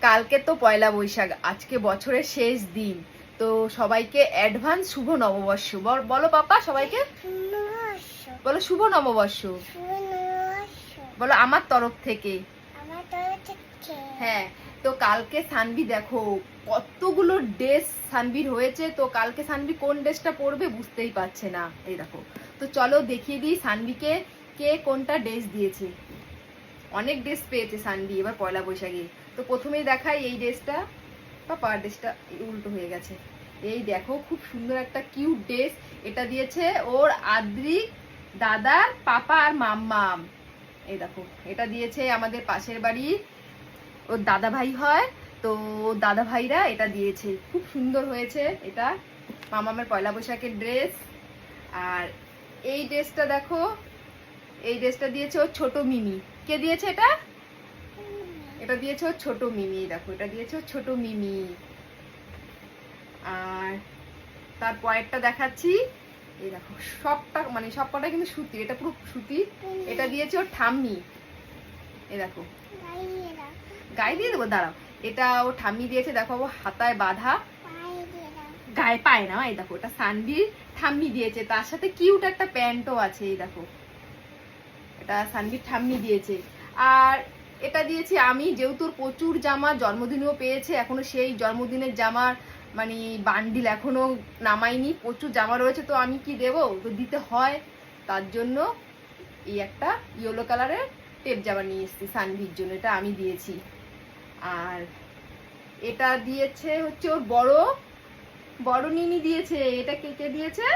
কালকে তো পয়লা বৈশাখ, আজকে বছরের শেষ দিন, তো সবাইকে অ্যাডভান্স শুভ নববর্ষ। বলো পাপা সবাইকে, বলো শুভ নববর্ষ, বলো আমার তরফ থেকে। হ্যাঁ, তো কালকে সানভি দেখো কতগুলো ড্রেস সানভির হয়েছে, তো কালকে সানভি কোন ড্রেসটা পরবে বুঝতেই পারছে না। এই দেখো, তো চলো দেখিয়ে দিই সানভিকে কে কোনটা ড্রেস দিয়েছে। অনেক ড্রেস পেয়েছে সানভি এবার পয়লা বৈশাখে। তো প্রথমেই দেখাই এই ড্রেসটা, পাপা ড্রেসটা উল্টো হয়ে গেছে। এই দেখো খুব সুন্দর একটা কিউট ড্রেস, এটা দিয়েছে ওর আদ্রিক দাদার পাপা আর মাম্মাম। এই দেখো এটা দিয়েছে আমাদের পাশের বাড়ি, ওর দাদা ভাই হয়, তো দাদা ভাইরা এটা দিয়েছে, খুব সুন্দর হয়েছে এটা মামামের পয়লা বৈশাখের ড্রেস। আর এই ড্রেসটা দেখো, এই ড্রেসটা দিয়েছে ওর ছোট মিমি। কে দিয়েছে এটা? এটা দিয়েছে ওর ছোট মিমি। দেখো এটা দিয়েছে ওর ছোট মিমি। আর তার পরেরটা দেখাচ্ছি, এই দেখো সবটা মানে সবকটা কিন্তু সুতি, এটা পুরো সুতি। এটা দিয়েছে ওর ঠাম্মি। এই দেখো গায়ে দিয়ে দেবো, দাঁড়াও, এটা ও ঠাম্মি দিয়েছে। দেখো ও হাতায় বাঁধা, গায়ে পায় না। এই দেখো এটা সানভির ঠাম্মি দিয়েছে, তার সাথে কিউট একটা প্যান্টও আছে। এই দেখো এটা সানভির ঠাম্মি দিয়েছে। আর এটা দিয়েছি আমি, যেহেতু প্রচুর জামা, জন্মদিনেও পেয়েছে, এখনো সেই জন্মদিনের জামার মানে বান্ডিল এখনো নামাইনি, প্রচুর জামা রয়েছে, তো আমি কি দেব, তো দিতে হয়, তার জন্য এই একটা ইয়েলো কালারের টেপ জামা নিয়ে এসেছি সানভির জন্য, এটা আমি দিয়েছি। আর এটা দিয়েছে হচ্ছে ওর বড় নিনি দিয়েছে। এটা কে কে দিয়েছে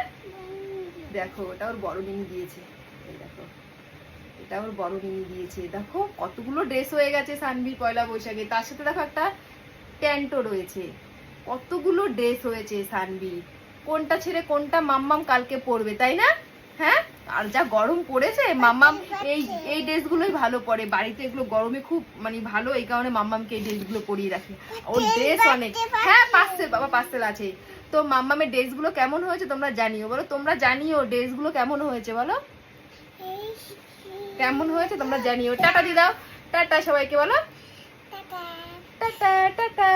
দেখো, এটা ওর বড় নিনি দিয়েছে। এই দেখো এটা ওর বড় নিনি দিয়েছে। দেখো কতগুলো ড্রেস হয়ে গেছে সানভির পয়লা বৈশাখে, তার সাথে দেখো একটা প্যান্টও রয়েছে। কতগুলো ড্রেস হয়েছে সানভির, কোনটা ছেড়ে কোনটা মাম্মাম কালকে পরবে, তাই না? হ্যাঁ, আর যা গরম পড়েছে মাম্মাম এই ড্রেসগুলোই ভালো পরে, বাড়িতে এগুলো গরমে খুব মানে ভালো, এই কারণে মাম্মামকে এই ড্রেসগুলো পরিয়ে রাখে। ওর ড্রেস অনেক, হ্যাঁ পার্সেল, বাবা পার্সেল আছে। তো মাম্মামের ড্রেসগুলো কেমন হয়েছে তোমরা জানিও, বলো তোমরা জানিও ড্রেসগুলো কেমন হয়েছে, বলো কেমন হয়েছে তোমরা জানিও। টাটা দিয়ে দাও, টাটা সবাইকে বলো, টাটা টাটা।